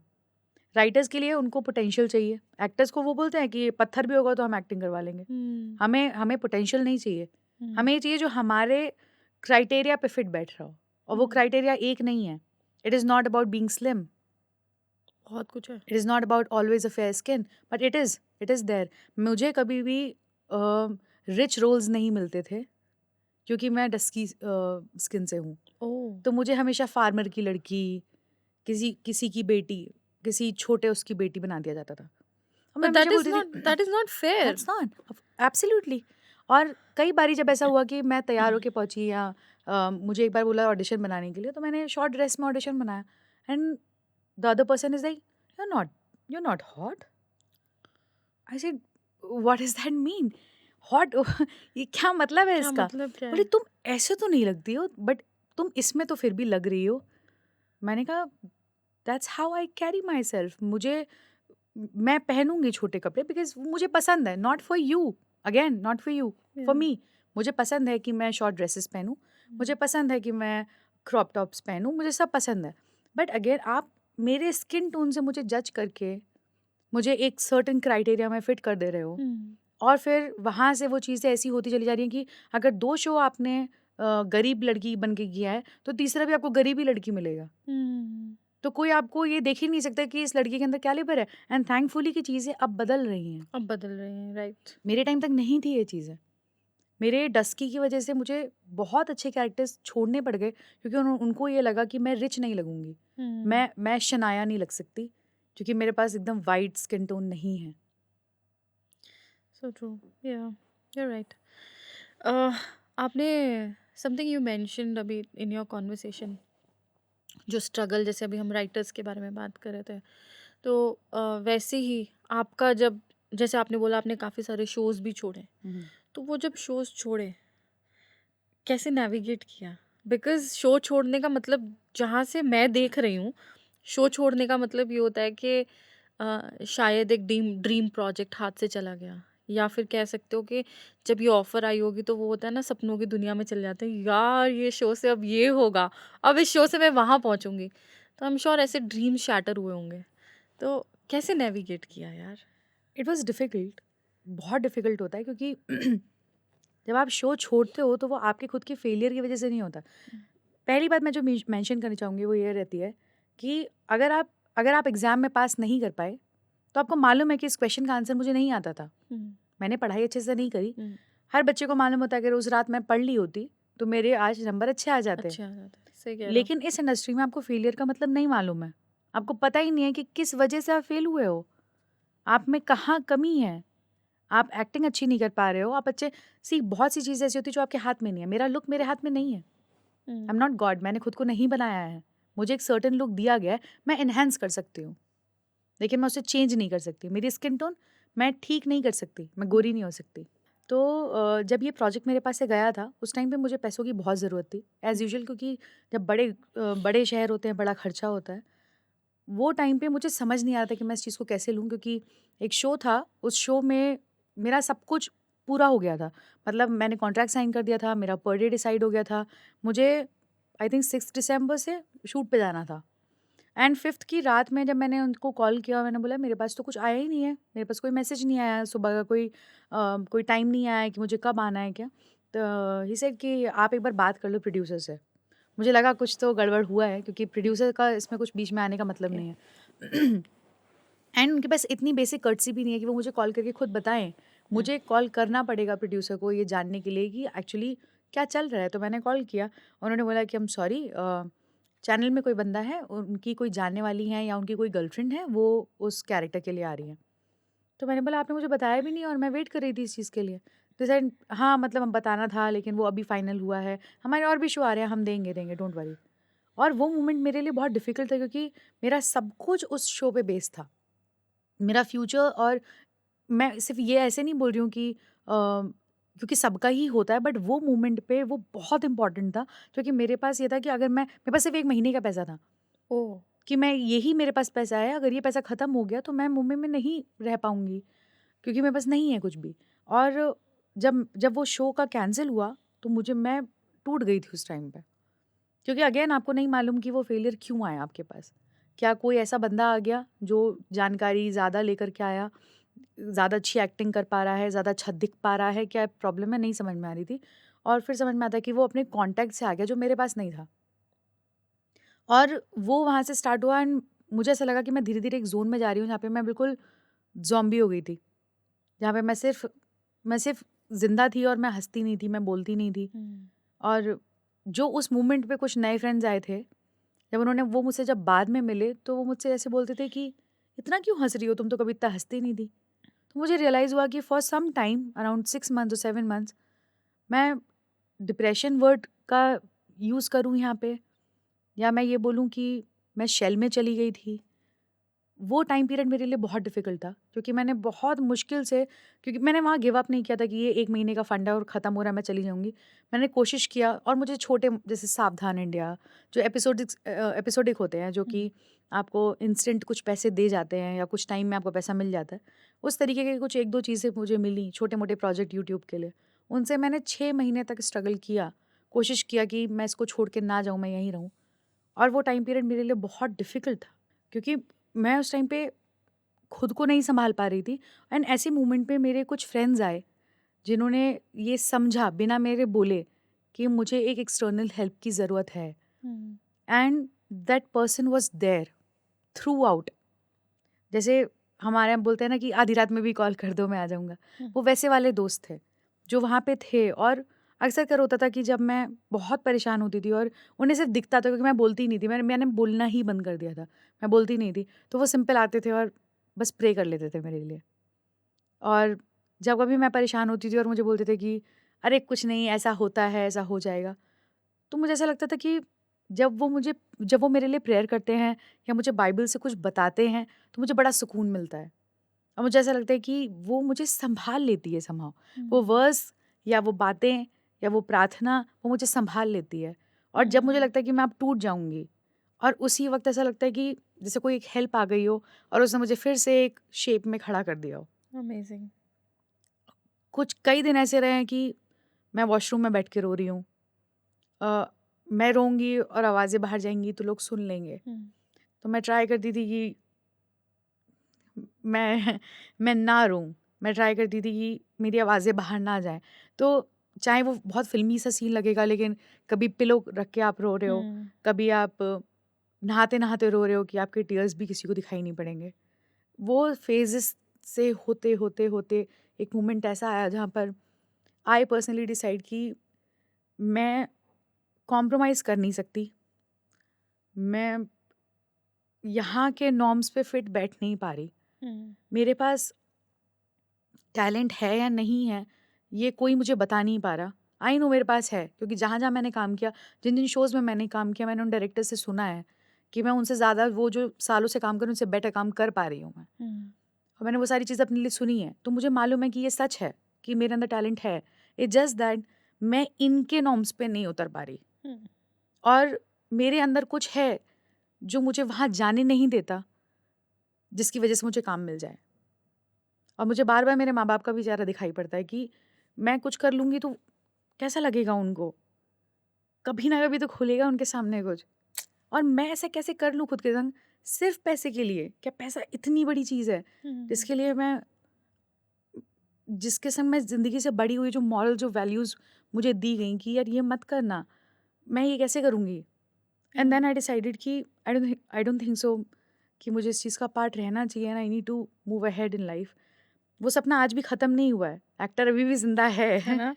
राइटर्स के लिए उनको पोटेंशियल चाहिए, एक्टर्स को वो बोलते हैं कि पत्थर भी होगा तो हम एक्टिंग करवा लेंगे। हुँ। हमें हमें पोटेंशियल नहीं चाहिए, हुँ। हमें ये चाहिए जो हमारे क्राइटेरिया पे फिट बैठ रहा हो, और वो हुँ। क्राइटेरिया एक नहीं है। It is not about being slim, बहुत कुछ है। It is not about always a fair skin, but it is there. मुझे कभी भी रिच रोल्स नहीं मिलते थे, क्योंकि मैं डस्की स्किन से हूँ। ओह! तो मुझे हमेशा फार्मर की लड़की, किसी किसी की बेटी, किसी छोटे उसकी बेटी बना दिया जाता था, और मैं बट हमेशा बोलती थी that is not fair. That's not absolutely. और कई बारी जब ऐसा हुआ कि मैं तैयार होके पहुंची, या मुझे एक बार बोला ऑडिशन बनाने के लिए, तो मैंने शॉर्ट ड्रेस में ऑडिशन बनाया, and the other person is like you not hot. I said what is that mean, hot? ये क्या मतलब है क्या इसका? मतलब क्या बोले है? तुम ऐसे तो नहीं लगती हो, बट तुम इसमें तो फिर भी लग रही हो। मैंने कहा that's how I carry myself. मैं पहनूंगी छोटे कपड़े बिकॉज मुझे पसंद है, not for you, again not for you, yeah. For me. मुझे पसंद है कि मैं शॉर्ट ड्रेसेस पहनूं, मुझे हुँ। पसंद है कि मैं क्रॉप टॉप्स पहनूं, मुझे सब पसंद है। बट अगेन आप मेरे स्किन टोन से मुझे जज करके मुझे एक सर्टेन क्राइटेरिया में फिट कर दे रहे हो, हुँ। और फिर वहाँ से वो चीज़ें ऐसी होती चली जा रही हैं कि अगर 2 शो आपने गरीब लड़की बन के किया है, तो तीसरा भी आपको गरीब ही लड़की मिलेगा। हुँ। तो कोई आपको ये देख ही नहीं सकता कि इस लड़की के अंदर कैलिबर है, एंड थैंकफुली की चीज़ें अब बदल रही हैं। अब बदल रहे हैं, राइट। मेरे टाइम तक नहीं थी ये चीज़ें। मेरे डस्की की वजह से मुझे बहुत अच्छे कैरेक्टर्स छोड़ने पड़ गए, क्योंकि उनको ये लगा कि मैं रिच नहीं लगूँगी। हुँ। मैं शनाया नहीं लग सकती, क्योंकि मेरे पास एकदम वाइट स्किन टोन नहीं है। So true. या, यू आर राइट। अ, आपने समथिंग यू मेंशन्ड अभी इन योर कन्वर्सेशन, जो स्ट्रगल, जैसे अभी हम राइटर्स के बारे में बात कर रहे थे, तो वैसे ही आपका जब, जैसे आपने बोला आपने काफ़ी सारे शोज़ भी छोड़े, हुँ, तो वो जब शोज़ छोड़े, कैसे नेविगेट किया? बिकॉज़ शो छोड़ने का मतलब, जहाँ से मैं देख रही हूँ, शो छोड़ने का मतलब ये होता है कि शायद एक ड्रीम प्रोजेक्ट हाथ से चला गया, या फिर कह सकते हो कि जब ये ऑफ़र आई होगी तो वो होता है ना, सपनों की दुनिया में चले जाते हैं, यार ये शो से अब ये होगा, अब इस शो से मैं वहाँ पहुँचूँगी। तो आई एम श्योर ऐसे ड्रीम शैटर हुए होंगे। तो कैसे नेविगेट किया यार? इट वाज़ डिफ़िकल्ट, बहुत डिफ़िकल्ट होता है क्योंकि जब आप शो छोड़ते हो तो वो आपके खुद के फेलियर की वज़ह से नहीं होता। हुँ, पहली बात मैं जो मेंशन करनी चाहूँगी वो ये रहती है कि अगर आप एग्ज़ाम में पास नहीं कर पाए, तो आपको मालूम है कि इस क्वेश्चन का आंसर मुझे नहीं आता था। हुँ, मैंने पढ़ाई अच्छे से नहीं करी। हुँ, हर बच्चे को मालूम होता है अगर उस रात मैं पढ़ ली होती, तो मेरे आज नंबर अच्छे आ जाते। अच्छा था, सही कह रहे हो। लेकिन इस इंडस्ट्री में आपको फेलियर का मतलब नहीं मालूम है। आपको पता ही नहीं है कि किस वजह से आप फेल हुए हो। आप में कहाँ कमी है। आप एक्टिंग अच्छी नहीं कर पा रहे हो। आप अच्छे सी बहुत सी चीज़ें ऐसी होती हैं जो आपके हाथ में नहीं है। मेरा लुक मेरे हाथ में नहीं है। आई हुँ, एम नॉट गॉड, मैंने खुद को नहीं बनाया है। मुझे एक सर्टेन लुक दिया गया है, मैं एनहांस कर सकती हूँ, लेकिन मैं उसे चेंज नहीं कर सकती। मेरी स्किन टोन मैं ठीक नहीं कर सकती, मैं हुँ, गोरी नहीं हो सकती। तो जब ये प्रोजेक्ट मेरे पास से गया था, उस टाइम पे मुझे पैसों की बहुत ज़रूरत थी, हुँ, एज़ यूजुअल क्योंकि जब बड़े शहर होते हैं, बड़ा खर्चा होता है। वो टाइम पे मुझे समझ नहीं आ रहा था कि मैं इस चीज़ को कैसे लूँ क्योंकि एक शो था, उस शो में मेरा सब कुछ पूरा हो गया था। मतलब मैंने कॉन्ट्रैक्ट साइन कर दिया था, मेरा पर डे डिसाइड हो गया था। मुझे आई थिंक 6 दिसंबर से शूट पे जाना था एंड 5th की रात में जब मैंने उनको कॉल किया, मैंने बोला मेरे पास तो कुछ आया ही नहीं है, मेरे पास कोई मैसेज नहीं आया है, सुबह का कोई टाइम नहीं आया है कि मुझे कब आना है क्या। तो ही सेड कि आप एक बार बात कर लो प्रोड्यूसर से। मुझे लगा कुछ तो गड़बड़ हुआ है क्योंकि प्रोड्यूसर का इसमें कुछ बीच में आने का मतलब ओके। नहीं है। एंड उनके पास इतनी बेसिक कर्टसी भी नहीं है कि वो मुझे कॉल करके खुद बताएं। हुँ, मुझे कॉल करना पड़ेगा प्रोड्यूसर को ये जानने के लिए कि एक्चुअली क्या चल रहा है। तो मैंने कॉल किया, उन्होंने बोला कि हम सॉरी, चैनल में कोई बंदा है, उनकी कोई जानने वाली है या उनकी कोई गर्लफ्रेंड है, वो उस कैरेक्टर के लिए आ रही है। तो मैंने बोला आपने मुझे बताया भी नहीं और मैं वेट कर रही थी इस चीज़ के लिए। तो सेड हाँ, मतलब हम बताना था लेकिन वो अभी फाइनल हुआ है, हमारे और भी शो आ रहे हैं, हम देंगे देंगे, डोंट वरी। और वो मोमेंट मेरे लिए बहुत डिफिकल्ट था क्योंकि मेरा सब कुछ उस शो पे बेस्ड था, मेरा फ्यूचर। और मैं सिर्फ ये ऐसे नहीं बोल रही हूँ कि क्योंकि सबका ही होता है, बट वो मोमेंट पे वो बहुत इंपॉर्टेंट था क्योंकि मेरे पास ये था कि अगर मेरे पास सिर्फ 1 महीने का पैसा था ओह! कि मैं यही मेरे पास पैसा है, अगर ये पैसा खत्म हो गया तो मैं मुंबई में नहीं रह पाऊंगी क्योंकि मेरे पास नहीं है कुछ भी। और जब जब वो शो का कैंसिल हुआ तो मैं टूट गई थी उस टाइम पे क्योंकि अगेन आपको नहीं मालूम कि वो फेलियर क्यों आया आपके पास। क्या कोई ऐसा बंदा आ गया जो जानकारी ज़्यादा लेकर के आया, ज़्यादा अच्छी एक्टिंग कर पा रहा है, ज़्यादा अच्छा दिख पा रहा है, क्या प्रॉब्लम है, नहीं समझ में आ रही थी। और फिर समझ में आता कि वो अपने कॉन्टैक्ट से आ गया जो मेरे पास नहीं था। और वो वहाँ से स्टार्ट हुआ एंड मुझे ऐसा लगा कि मैं धीरे-धीरे एक ज़ोन में जा रही हूँ जहाँ पे मैं बिल्कुल ज़ॉम्बी हो गई थी। जहाँ पे मैं सिर्फ़ ज़िंदा थी और मैं हँसती नहीं थी, मैं बोलती नहीं थी। हुँ, और जो उस मोमेंट पे कुछ नए फ्रेंड्स आए थे, जब उन्होंने वो मुझसे जब बाद में मिले, तो वो मुझसे ऐसे बोलते थे कि, "इतना क्यों हँस रही हो? तुम तो कभी इतना हँसती नहीं थी।" तो मुझे रियलाइज़ हुआ कि for some time around 6 months और 7 मंथ्स मैं डिप्रेशन वर्ड का यूज़ करूँ यहाँ पे या मैं ये बोलूँ कि मैं शेल में चली गई थी। वो टाइम पीरियड मेरे लिए बहुत डिफ़िकल्ट था क्योंकि मैंने बहुत मुश्किल से, क्योंकि मैंने वहाँ गिव अप नहीं किया था कि ये 1 महीने का फंड है और ख़त्म हो रहा है, मैं चली जाऊँगी। मैंने कोशिश किया और मुझे छोटे जैसे सावधान इंडिया जो एपिसोडिक होते हैं जो हुँ, कि आपको इंस्टेंट कुछ पैसे दे जाते हैं या कुछ टाइम में आपको पैसा मिल जाता है। उस तरीके के कुछ 1-2 चीज़ें मुझे मिली, छोटे-मोटे प्रोजेक्ट यूट्यूब के लिए। उनसे मैंने 6 महीने तक स्ट्रगल किया, कोशिश किया कि मैं इसको छोड़ के ना जाऊँ, मैं यहीं रहूँ। और वो टाइम पीरियड मेरे लिए बहुत डिफ़िकल्ट था क्योंकि मैं उस टाइम पे खुद को नहीं सँभाल पा रही थी। एंड ऐसे मोमेंट पे मेरे कुछ फ्रेंड्स आए, जिन्होंने ये समझा बिना मेरे बोले कि मुझे एक एक्सटर्नल हेल्प की ज़रूरत है। Hmm, and that person was there throughout. जैसे हमारे यहाँ बोलते हैं ना कि आधी रात में भी कॉल कर दो, मैं आ जाऊँगा। हुँ, वो वैसे वाले दोस्त थे, जो वहाँ पे थे। और अक्सर कर होता था कि जब मैं बहुत परेशान होती थी और उन्हें सिर्फ़ दिखता था क्योंकि मैं बोलती नहीं थी, मैंने बोलना ही बंद कर दिया था। मैं बोलती नहीं थी, तो वो सिंपल आते थे और बस प्रे कर लेते थे मेरे लिए। और जब कभी मैं परेशान होती थी और मुझे बोलते थे कि अरे कुछ नहीं, ऐसा होता है, ऐसा हो जाएगा। तो मुझे ऐसा लगता था कि जब वो मेरे लिए प्रेयर करते हैं या मुझे बाइबल से कुछ बताते हैं, तो मुझे बड़ा सुकून मिलता है। और मुझे ऐसा लगता है कि वो मुझे सँभाल लेती है समहाउ। वो हुँ, वर्स या वो बातें या वो प्रार्थना वो मुझे संभाल लेती है। और जब मुझे लगता है कि मैं अब टूट जाऊँगी और उसी वक़्त ऐसा लगता है कि जैसे कोई एक हेल्प आ गई हो और उसने मुझे फिर से एक शेप में खड़ा कर दिया हो। अमेजिंग। कुछ कई दिन ऐसे रहे हैं कि मैं वॉशरूम में बैठ के रो रही हूँ। अ, मैं रोऊँगी और आवाज़ें बाहर जाएँगी तो लोग सुन लेंगे। तो मैं ट्राई करती थी कि मैं मैं ना रोऊँ। मैं ट्राई करती थी कि मेरी आवाज़ें बाहर ना जाएँ। तो चाहे वो बहुत फ़िल्मी सा सीन लगेगा, लेकिन कभी पिलो रख के आप रो रहे हो, कभी आप नहाते-नहाते रो रहे हो कि आपके टीयर्स भी किसी को दिखाई नहीं पड़ेंगे। वो फ़ेज़ेस से होते एक मोमेंट ऐसा आया जहाँ पर आई पर्सनली डिसाइड कि मैं कॉम्प्रोमाइज़ कर नहीं सकती। मैं यहाँ के नॉर्म्स पे फिट बैठ नहीं पा रही। मेरे पास टैलेंट है या नहीं है, ये कोई मुझे बता नहीं पा रहा। आई नो मेरे पास है, क्योंकि जहाँ-जहाँ मैंने काम किया, जिन-जिन शोज़ में मैंने काम किया, मैंने उन डायरेक्टर से सुना है कि मैं उनसे ज़्यादा वो जो सालों से काम कर रहे हैं, उनसे बेटर काम कर पा रही हूँ मैं। और मैंने वो सारी चीज़ें अपने लिए सुनी है, तो मुझे मालूम है कि ये सच है कि मेरे अंदर टैलेंट है। इट्स जस्ट दैट मैं इनके नॉर्म्स पे नहीं उतर पा रही, और मेरे अंदर कुछ है जो मुझे वहाँ जाने नहीं देता, जिसकी वज़ह से मुझे काम मिल जाए। और मुझे बार-बार मेरे माँ-बाप का भी चेहरा दिखाई पड़ता है कि मैं कुछ कर लूँगी तो कैसा लगेगा उनको? कभी ना कभी तो खुलेगा उनके सामने कुछ। और मैं ऐसा कैसे कर लूँ खुद के संग सिर्फ़ पैसे के लिए? क्या पैसा इतनी बड़ी चीज़ है, जिसके लिए मैं जिसके संग मैं ज़िंदगी से बड़ी हुई, जो मॉरल जो वैल्यूज़ मुझे दी गईं कि यार ये मत करना, मैं ये कैसे करूँगी? एंड देन आई डिसाइडेड कि आई डोंट थिंक सो कि मुझे इस चीज़ का पार्ट रहना चाहिए and I need to move ahead in life. वो सपना आज भी ख़त्म नहीं हुआ है, एक्टर अभी भी ज़िंदा है। है ना?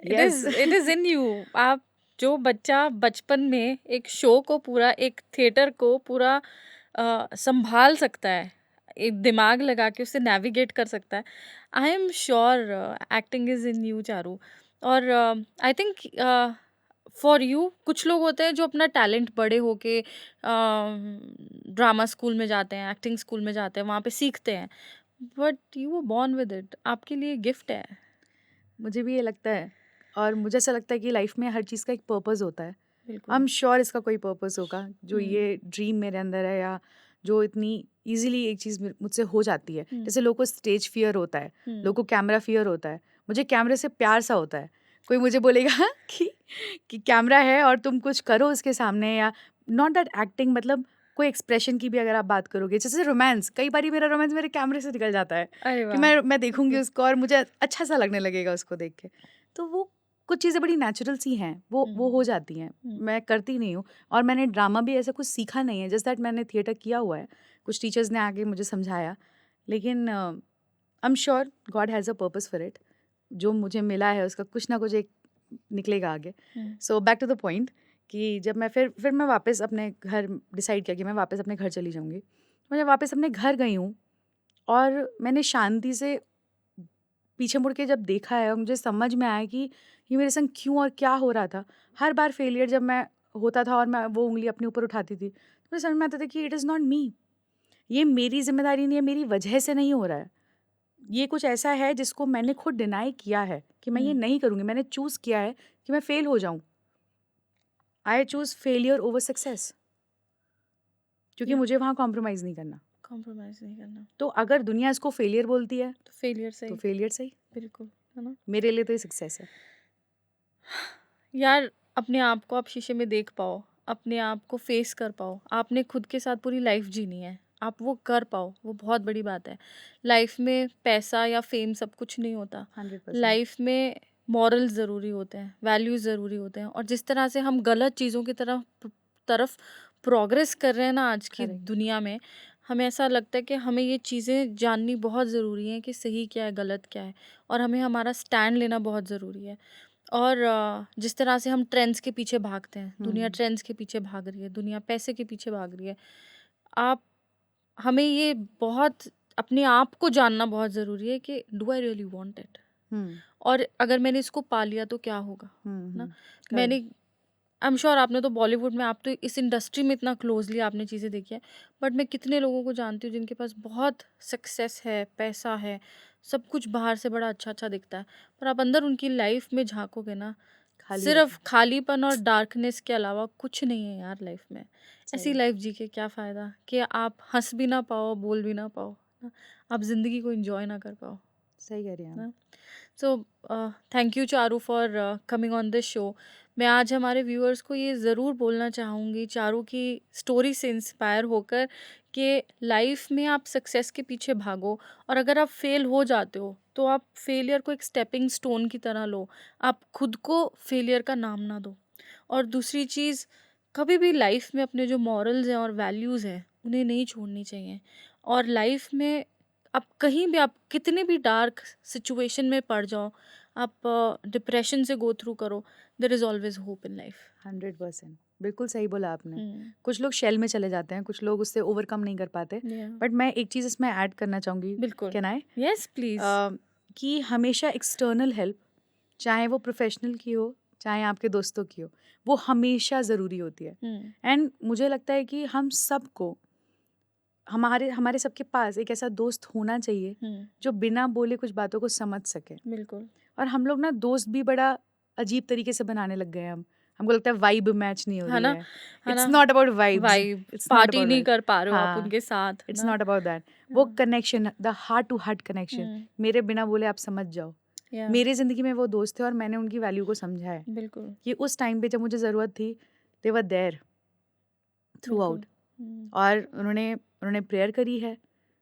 Yes. It is in you. आप जो बच्चा बचपन में एक शो को पूरा, एक थिएटर को पूरा सँभाल सकता है, एक दिमाग लगा के उसे नेविगेट कर सकता है। I am sure acting is in you Charu. और आई थिंक फॉर यू कुछ लोग होते हैं जो अपना टैलेंट बड़े होके ड्रामा स्कूल में जाते हैं, एक्टिंग स्कूल में जाते हैं, वहाँ पे सीखते हैं। But you were born with it, आपके लिए गिफ्ट है। मुझे भी ये लगता है, और मुझे ऐसा लगता है कि लाइफ़ में हर चीज़ का एक पर्पस होता है। आई बिल्कुल। एम श्योर इसका कोई पर्पस होगा, जो हुँ, ये ड्रीम मेरे अंदर है, या जो इतनी ईज़िली एक चीज़ मुझसे हो जाती है। हुँ, जैसे लोगों को स्टेज फ़ियर होता है, हुँ, लोगों को कैमरा फ़ियर होता है, मुझे कैमरे से प्यार सा होता है। कोई मुझे बोलेगा कि कैमरा है और तुम कुछ करो उसके सामने, या नॉट दैट एक्टिंग, मतलब कोई एक्सप्रेशन की भी अगर आप बात करोगे, जैसे रोमांस, कई बारी मेरा रोमांस मेरे कैमरे से निकल जाता है अरे कि वाह! मैं देखूँगी गुड। उसको और मुझे अच्छा सा लगने लगेगा उसको देख के। तो वो कुछ चीज़ें बड़ी नेचुरल सी हैं, वो हो हुँ, जाती हैं। हुँ, मैं करती नहीं हूँ, और मैंने ड्रामा भी ऐसा कुछ सीखा नहीं है, जस्ट दैट मैंने थिएटर किया हुआ है। कुछ टीचर्स ने आके मुझे समझाया, लेकिन I am sure God has a purpose for it. जो मुझे मिला है उसका कुछ ना कुछ एक निकलेगा आगे। Hmm, so back to the point कि जब मैं फिर मैं वापस अपने घर डिसाइड किया कि मैं वापस अपने घर चली जाऊँगी। मैं जब वापस अपने घर गई हूँ और मैंने शांति से पीछे मुड़ के जब देखा है, और मुझे समझ में आया कि ये मेरे संग क्यों और क्या हो रहा था। हर बार फेलियर जब मैं होता था और मैं वो उँगली अपने ऊपर उठाती थी, तो मुझे समझ में आता था कि इट इज़ नॉट मी। ये मेरी ज़िम्मेदारी नहीं है, मेरी वजह से नहीं हो रहा है। ये कुछ ऐसा है जिसको मैंने खुद डिनाई किया है कि मैं ये हुँ, नहीं करूँगी। मैंने चूज़ किया है कि मैं फेल हो जाऊँ। I choose failure over success, क्योंकि या मुझे वहाँ कॉम्प्रोमाइज़ नहीं करना। कॉम्प्रोमाइज़ नहीं करना, तो अगर दुनिया इसको फेलियर बोलती है, तो फेलियर तो सही, फेलियर सही। बिल्कुल, है ना? मेरे लिए तो ये सक्सेस है। यार, अपने आप को आप शीशे में देख पाओ, अपने आप को फेस कर पाओ, आपने खुद के साथ पूरी लाइफ जीनी है, आप वो कर पाओ, वो बहुत बड़ी बात है। लाइफ में पैसा या फेम सब कुछ नहीं होता। 100%। लाइफ में मॉरल्स ज़रूरी होते हैं, वैल्यूज़ ज़रूरी होते हैं, और जिस तरह से हम गलत चीज़ों की तरफ प्रोग्रेस कर रहे हैं ना आज की करेक्ट। दुनिया में, हमें ऐसा लगता है कि हमें ये चीज़ें जाननी बहुत ज़रूरी हैं कि सही क्या है, गलत क्या है, और हमें हमारा स्टैंड लेना बहुत ज़रूरी है। और जिस तरह से हम ट्रेंड्स के पीछे भागते हैं, दुनिया हुँ। ट्रेंड्स के पीछे भाग रही है, दुनिया पैसे के पीछे भाग रही है। आप हमें ये बहुत अपने आप को जानना बहुत ज़रूरी है कि do I really want it, hmm, और अगर मैंने इसको पा लिया तो क्या होगा, हुँ, है ना? हुँ। मैंने करेक्ट। आई एम श्योर आपने तो बॉलीवुड में, आप तो इस इंडस्ट्री में इतना क्लोज़ली आपने चीज़ें देखी है, बट मैं कितने लोगों को जानती हूँ जिनके पास बहुत सक्सेस है, पैसा है, सब कुछ बाहर से बड़ा अच्छा-अच्छा दिखता है, पर आप अंदर उनकी लाइफ में झाँकोगे ना, खाली सिर्फ़ रहता है। खालीपन और डार्कनेस के अलावा कुछ नहीं है यार लाइफ में। ऐसी सही। लाइफ जी के क्या फ़ायदा कि आप हँस भी ना पाओ, बोल भी ना पाओ, ना? आप ज़िंदगी को एन्जॉय ना कर पाओ, सही कह रही हैं आप। ना? So thank you Charu for coming on this show. मैं आज हमारे व्यूअर्स को ये ज़रूर बोलना चाहूँगी चारू की स्टोरी से इंस्पायर होकर कि लाइफ में आप सक्सेस के पीछे भागो, और अगर आप फेल हो जाते हो तो आप फेलियर को एक स्टेपिंग स्टोन की तरह लो। आप खुद को फेलियर का नाम ना दो। और दूसरी चीज़, कभी भी लाइफ में अपने जो मॉरल्स हैं और वैल्यूज़ हैं उन्हें नहीं छोड़नी चाहिए। और लाइफ में आप कहीं भी, आप कितने भी डार्क सिचुएशन में पड़ जाओ, आप डिप्रेशन से गो थ्रू करो, there is always hope in life. 100% बिल्कुल सही बोला आपने। हुँ, कुछ लोग शेल में चले जाते हैं, कुछ लोग उससे ओवरकम नहीं कर पाते। या बट मैं एक चीज़ इसमें ऐड करना चाहूँगी, बिल्कुल। Can I? Yes please. कि हमेशा एक्सटर्नल हेल्प, चाहे वो प्रोफेशनल की हो, चाहे आपके दोस्तों की हो, वो हमेशा ज़रूरी होती है। हुँ, एंड मुझे लगता है कि हम सबको, हमारे हमारे सबके पास एक ऐसा दोस्त होना चाहिए हुँ, जो बिना बोले कुछ बातों को समझ सके। बिल्कुल। और हम लोग ना दोस्त भी बड़ा अजीब तरीके से बनाने लग गए हैं हम। हमको लगता है वाइब मैच नहीं हो है रही ना? है। है इट्स ना? Not about vibes, vibe, it's not party about नहीं वाइब। कर पा रहे हो आप हाँ, उनके साथ, है इट्स ना? Not about that. वो हाँ, connection, the heart to heart connection, hmm, मेरे बिना बोले आप समझ जाओ। या मेरे ज़िंदगी में वो दोस्त थे और मैंने उनकी वैल्यू को समझा है बिल्कुल, कि उस टाइम पे जब मुझे ज़रूरत थी, दे वर देयर थ्रू बिल्कुल। आउट। हुँ, और उन्होंने उन्होंने प्रेयर करी है,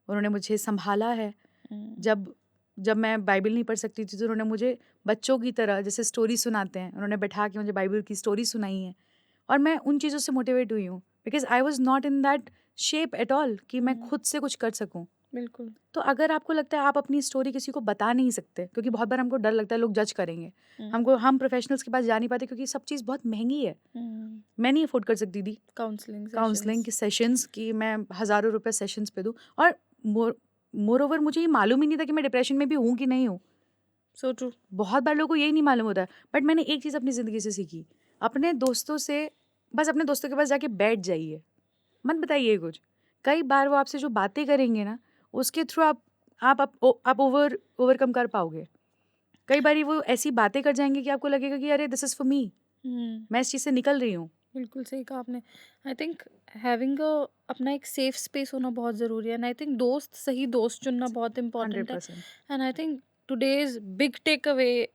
उन्होंने मुझे सँभाला है। हुँ, जब जब मैं बाइबल नहीं पढ़ सकती थी तो उन्होंने मुझे बच्चों की तरह जैसे स्टोरी सुनाते हैं, उन्होंने बैठा के मुझे बाइबल की स्टोरी सुनाई है। और मैं उन चीज़ों से मोटिवेट हुई हूँ because I was not in that shape at all कि मैं हुँ, खुद से कुछ कर सकूँ। बिल्कुल। तो अगर आपको लगता है आप अपनी स्टोरी किसी को बता नहीं सकते, क्योंकि बहुत बार हमको डर लगता है लोग जज करेंगे। हुँ, हम प्रोफेशनल्स के पास जा नहीं पाते क्योंकि सब चीज़ बहुत महँगी है। हुँ, मैं नहीं अफ़ोर्ड कर सकती थी काउंसलिंग काउंसलिंग सेशंस। की सेशंस कि मैं हज़ारों रुपए सेशंस पे दूँ। और मोर ओवर मुझे ये मालूम ही नहीं था कि मैं डिप्रेशन में भी हूँ कि नहीं हूँ। So true. बहुत बार लोगों को यही नहीं मालूम होता है। बट मैंने एक चीज़ अपनी ज़िंदगी से सीखी, अपने दोस्तों से, बस अपने दोस्तों के पास जाके बैठ जाइए, मत बताइए कुछ। कई बार वो आपसे जो बातें करेंगे ना, उसके थ्रू आप ओवरकम कर पाओगे। कई बारी वो ऐसी बातें कर जाएँगे कि आपको लगेगा कि अरे दिस इज़ फॉर मी, हुँ। मैं इस चीज़ से निकल रही हूँ। बिल्कुल सही कहा आपने। आई थिंक हैविंग अ अपना एक सेफ स्पेस होना बहुत ज़रूरी है, एंड आई थिंक सही दोस्त चुनना बहुत इम्पोर्टेंट है। 100%। And I think today's big tech away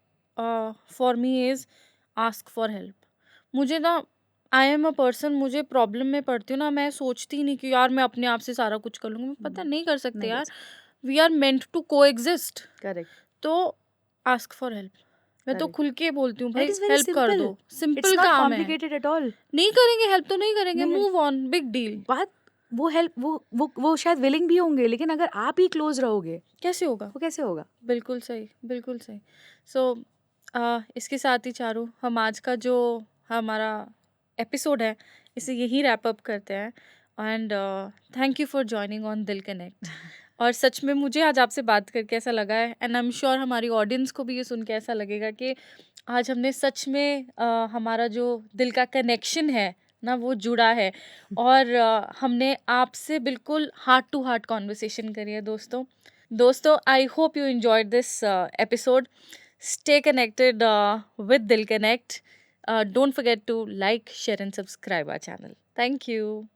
for me is ask for help. मुझे ना, आई एम अ पर्सन, मुझे प्रॉब्लम में पड़ती हूँ ना, मैं सोचती ही नहीं कि यार मैं अपने आप से सारा कुछ कर लूँगी। पता हुँ, नहीं कर सकते नहीं कर यार। सकते। We are meant to coexist. Correct, तो आस्क फॉर हेल्प। मैं तो करेक्ट। खुल के बोलती हूँ, एंड इट भाई इज़ वेरी हेल्प कर सिंपल, दो, इट्स सिंपल नॉट काम है। Complicated at all. नहीं करेंगे हेल्प तो नहीं करेंगे, नहीं मूव ऑन, बिग डील। बात, वो हेल्प, वो शायद विलिंग भी होंगे, लेकिन अगर आप ही क्लोज़ रहोगे, कैसे होगा? वो कैसे होगा? बिल्कुल सही, बिल्कुल सही। सो इसके साथ ही चारू, हम आज का जो हमारा एपिसोड है, इसे यहीं रैप अप करते हैं। And thank you for joining on दिल कनेक्ट। और सच में मुझे आज आपसे बात करके ऐसा लगा है, एंड आई एम श्योर हमारी ऑडियंस को भी ये सुन के ऐसा लगेगा कि आज हमने सच में हमारा जो दिल का कनेक्शन है ना, वो जुड़ा है। और हमने आपसे बिल्कुल हार्ट टू हार्ट कॉन्वर्सेशन करी है दोस्तों, I hope you enjoyed this episode. Stay connected with Dil Connect. Don't forget to like, share, and subscribe our channel. Thank you.